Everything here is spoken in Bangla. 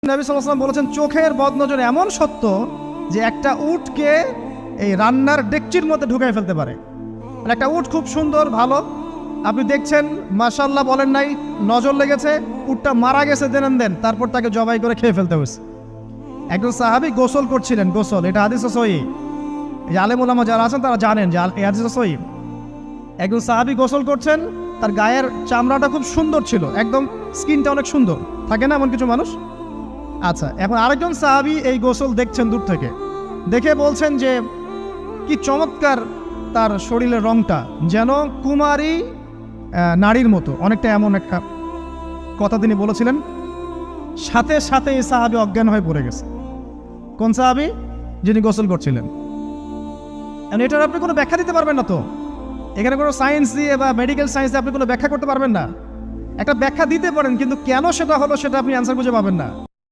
নবী সাল্লাল্লাহু আলাইহি ওয়াসাল্লাম বলেছেন চোখের বদনজর এমন সত্য যে একটা উটকে এই রান্নার ডেকচির মধ্যে ঢুকাই ফেলতে পারে। মানে একটা উট খুব সুন্দর ভালো, আপনি দেখছেন মাশাআল্লাহ বলেন নাই, নজর লেগেছে, উটটা মারা গেছে দেন তারপর তাকে জবাই করে খেয়ে ফেলতে হয়েছে। একজন সাহাবী গোসল করছিলেন, গোসল, এটা হাদিস সহিহ, এই আলেম ওলামা যারা আছেন তারা জানেন যে এই হাদিস সহিহ। একজন সাহাবী গোসল করছেন, তার গায়ের চামড়াটা খুব সুন্দর ছিল, একদম স্কিনটা অনেক সুন্দর থাকে না এমন কিছু মানুষ। আচ্ছা, এখন আরেকজন সাহাবী এই গোসল দেখছেন দূর থেকে, দেখে বলছেন যে কি চমৎকার তার শরীরের রংটা, যেন কুমারী নারীর মতো, অনেকটা এমন একটা কথা তিনি বলেছিলেন। সাথে সাথে এই সাহাবী অজ্ঞান হয়ে পড়ে গেছে। কোন সাহাবী? যিনি গোসল করছিলেন। এটার আপনি কোনো ব্যাখ্যা দিতে পারবেন না, তো এখানে কোনো সায়েন্স দিয়ে বা মেডিকেল সায়েন্স দিয়ে আপনি কোনো ব্যাখ্যা করতে পারবেন না। একটা ব্যাখ্যা দিতে পারেন, কিন্তু কেন সেটা হলো সেটা আপনি অ্যান্সার খুঁজে পাবেন না।